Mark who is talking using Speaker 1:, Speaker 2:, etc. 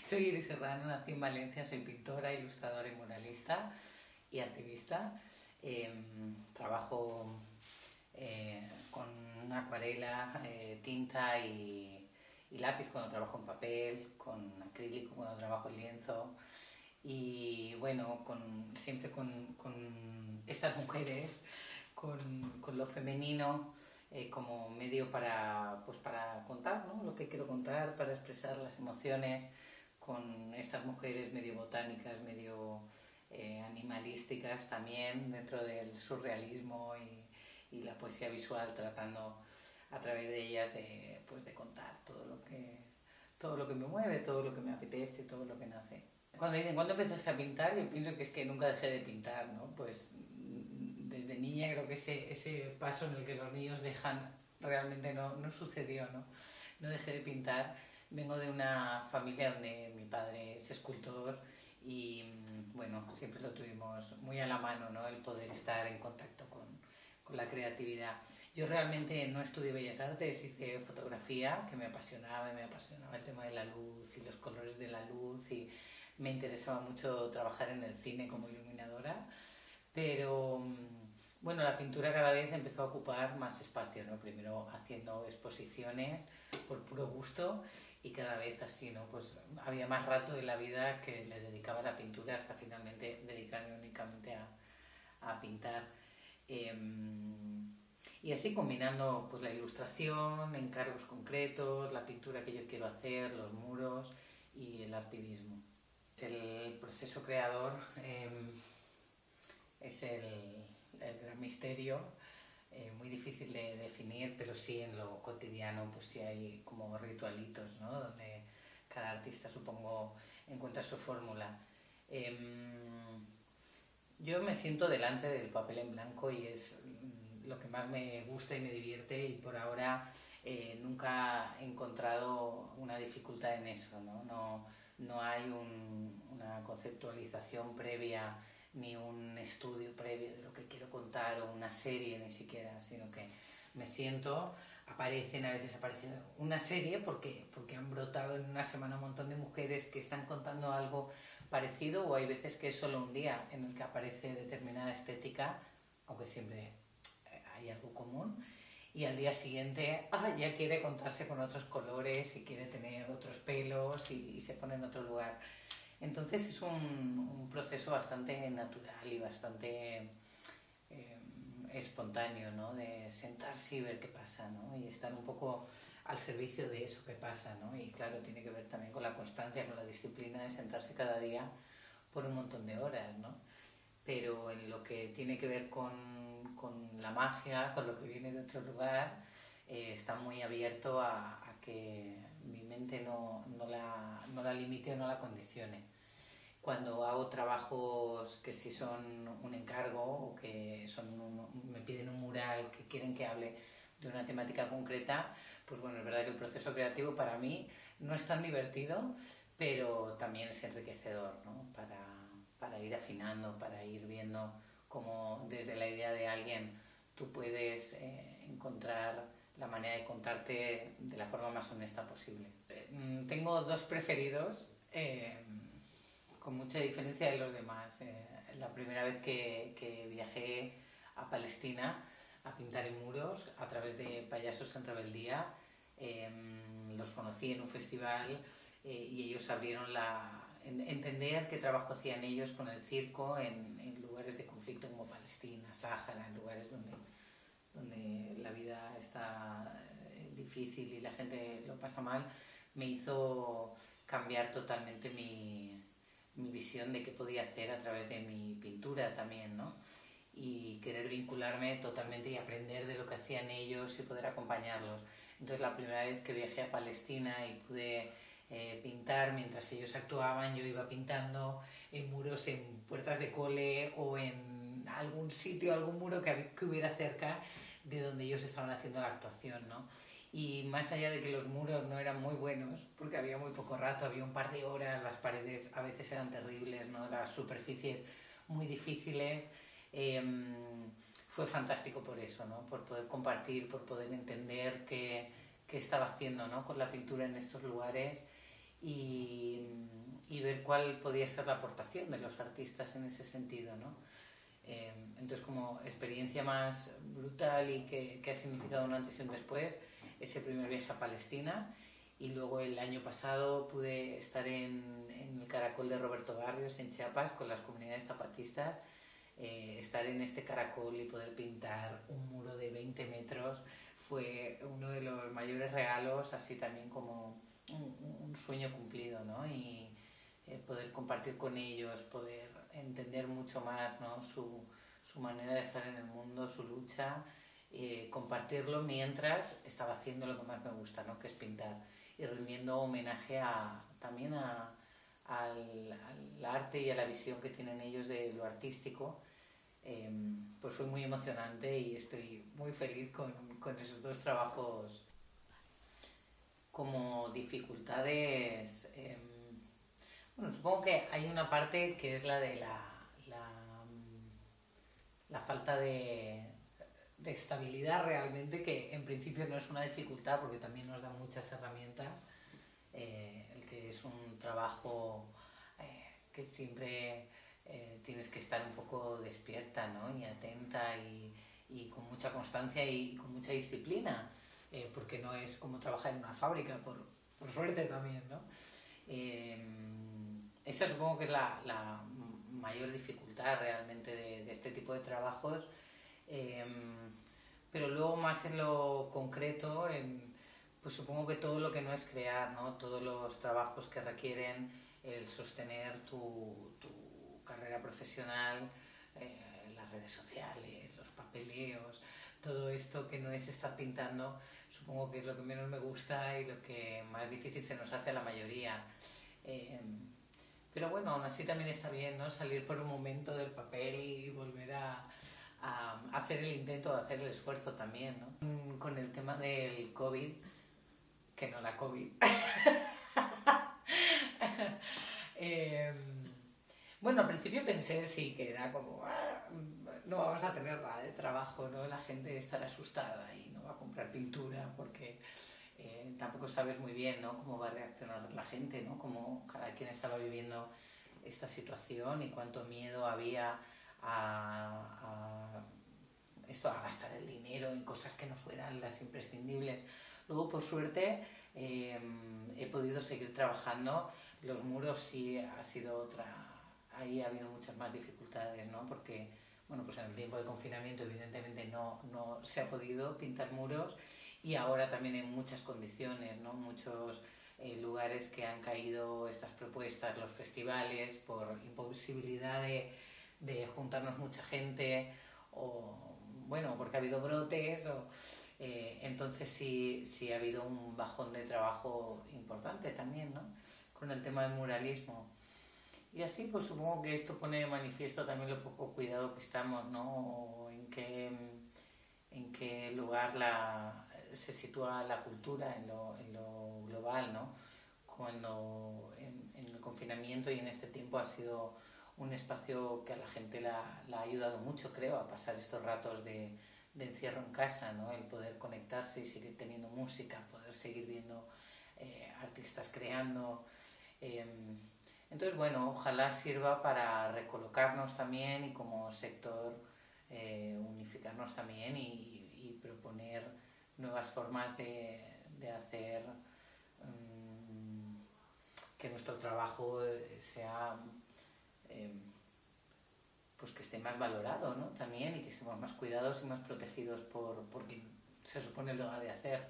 Speaker 1: Soy Iris Serrano, nací en Valencia, soy pintora, ilustradora y muralista y activista. Trabajo con acuarela, tinta y lápiz cuando trabajo en papel, con acrílico cuando trabajo en lienzo. Y bueno, siempre con estas mujeres, con lo femenino como medio para contar, ¿no? Lo que quiero contar, para expresar las emociones, con estas mujeres medio botánicas, medio animalísticas también, dentro del surrealismo y la poesía visual, tratando a través de ellas de contar todo lo que me mueve, todo lo que me apetece, todo lo que nace. Cuando dicen, ¿cuándo empezaste a pintar? Yo pienso que es que nunca dejé de pintar, ¿no? Pues desde niña creo que ese paso en el que los niños dejan realmente no sucedió, ¿no? No dejé de pintar. Vengo de una familia donde mi padre es escultor y bueno, siempre lo tuvimos muy a la mano, ¿no? El poder estar en contacto con la creatividad. Yo realmente no estudié Bellas Artes, hice fotografía, que me apasionaba el tema de la luz y los colores de la luz, y me interesaba mucho trabajar en el cine como iluminadora, pero bueno, la pintura cada vez empezó a ocupar más espacio, ¿no? Primero haciendo exposiciones por puro gusto y cada vez así, ¿no? Pues había más rato de la vida que le dedicaba a la pintura hasta finalmente dedicarme únicamente a pintar. Y así combinando pues la ilustración, encargos concretos, la pintura que yo quiero hacer, los muros y el activismo. El proceso creador es el gran misterio, muy difícil de definir, pero sí en lo cotidiano pues sí hay como ritualitos, ¿no? Donde cada artista, supongo, encuentra su fórmula. Yo me siento delante del papel en blanco y es lo que más me gusta y me divierte, y por ahora nunca he encontrado una dificultad en eso, ¿no? No hay una conceptualización previa ni un estudio previo de lo que quiero contar o una serie ni siquiera, sino que me siento, a veces aparece una serie porque han brotado en una semana un montón de mujeres que están contando algo parecido, o hay veces que es solo un día en el que aparece determinada estética, aunque siempre hay algo común, y al día siguiente ya quiere contarse con otros colores y quiere tener otros pelos y se pone en otro lugar. Entonces es un proceso bastante natural y bastante espontáneo, ¿no? De sentarse y ver qué pasa, ¿no? Y estar un poco al servicio de eso que pasa, ¿no? Y claro, tiene que ver también con la constancia, con la disciplina de sentarse cada día por un montón de horas, ¿no? Pero en lo que tiene que ver con la magia, con lo que viene de otro lugar, está muy abierto a que mi mente no la limite o no la condicione. Cuando hago trabajos que sí son un encargo o que me piden un mural, que quieren que hable de una temática concreta, pues bueno, es verdad que el proceso creativo para mí no es tan divertido, pero también es enriquecedor, ¿no? Para ir afinando, para ir viendo cómo desde la idea de alguien tú puedes encontrar la manera de contarte de la forma más honesta posible. Tengo dos preferidos, con mucha diferencia de los demás. La primera vez que viajé a Palestina a pintar en muros a través de Payasos en Rebeldía, los conocí en un festival y ellos abrieron entender qué trabajo hacían ellos con el circo en lugares de conflicto como Palestina, Sáhara, en lugares donde la vida está difícil y la gente lo pasa mal. Me hizo cambiar totalmente mi visión de qué podía hacer a través de mi pintura también, ¿no? Y querer vincularme totalmente y aprender de lo que hacían ellos y poder acompañarlos. Entonces la primera vez que viajé a Palestina y pude pintar mientras ellos actuaban, yo iba pintando en muros, en puertas de cole o en algún sitio, algún muro que hubiera cerca de donde ellos estaban haciendo la actuación, ¿no? Y más allá de que los muros no eran muy buenos, porque había muy poco rato, había un par de horas, las paredes a veces eran terribles, ¿no? Las superficies muy difíciles, fue fantástico por eso, ¿no? Por poder compartir, por poder entender qué estaba haciendo, ¿no? Con la pintura en estos lugares y, y ver cuál podía ser la aportación de los artistas en ese sentido, ¿no? Entonces, como experiencia más brutal y que ha significado un antes y un después, ese primer viaje a Palestina. Y luego el año pasado pude estar en el Caracol de Roberto Barrios, en Chiapas, con las comunidades zapatistas. Estar en este caracol y poder pintar un muro de 20 metros fue uno de los mayores regalos, así también como un sueño cumplido, ¿no? Y poder compartir con ellos, poder entender mucho más, ¿no? Su manera de estar en el mundo, su lucha, compartirlo mientras estaba haciendo lo que más me gusta, ¿no? Que es pintar, y rindiendo homenaje también al arte y a la visión que tienen ellos de lo artístico. Pues fue muy emocionante y estoy muy feliz con esos dos trabajos. Como dificultades, bueno, supongo que hay una parte que es la de la falta de estabilidad realmente, que en principio no es una dificultad porque también nos da muchas herramientas. El que es un trabajo que siempre tienes que estar un poco despierta, ¿no? Y atenta y con mucha constancia y con mucha disciplina, porque no es como trabajar en una fábrica, por suerte también, ¿no? Esa supongo que es la mayor dificultad realmente de este tipo de trabajos, pero luego más en lo concreto, pues supongo que todo lo que no es crear, ¿no? Todos los trabajos que requieren el sostener tu carrera profesional, las redes sociales, los papeleos, todo esto que no es estar pintando, supongo que es lo que menos me gusta y lo que más difícil se nos hace a la mayoría. Pero bueno, aún así también está bien, ¿no? Salir por un momento del papel y volver a hacer el intento, a hacer el esfuerzo también, ¿no? Con el tema del COVID, que no la COVID. Bueno, al principio pensé sí que era como, no vamos a tener nada de trabajo, ¿no? La gente estará asustada y no va a comprar pintura porque tampoco sabes muy bien, ¿no? Cómo va a reaccionar la gente, ¿no? Cómo cada quien estaba viviendo esta situación y cuánto miedo había a gastar el dinero en cosas que no fueran las imprescindibles. Luego, por suerte, he podido seguir trabajando. Los muros sí ha sido otra. Ahí ha habido muchas más dificultades, ¿no? Porque, bueno, pues en el tiempo de confinamiento evidentemente no se ha podido pintar muros, y ahora también en muchas condiciones, ¿no? Muchos lugares que han caído estas propuestas, los festivales, por imposibilidad de juntarnos mucha gente, o bueno, porque ha habido brotes, entonces sí ha habido un bajón de trabajo importante también, ¿no? Con el tema del muralismo. Y así pues supongo que esto pone de manifiesto también lo poco cuidado que estamos, ¿no? O en qué lugar se sitúa la cultura en lo global, ¿no? Cuando en el confinamiento y en este tiempo ha sido un espacio que a la gente la ha ayudado mucho, creo, a pasar estos ratos de encierro en casa, ¿no? El poder conectarse y seguir teniendo música, poder seguir viendo artistas creando. Entonces, bueno, ojalá sirva para recolocarnos también y como sector unificarnos también y proponer nuevas formas de hacer que nuestro trabajo sea pues que esté más valorado, ¿no? También, y que estemos más cuidados y más protegidos por quien se supone lo ha de hacer.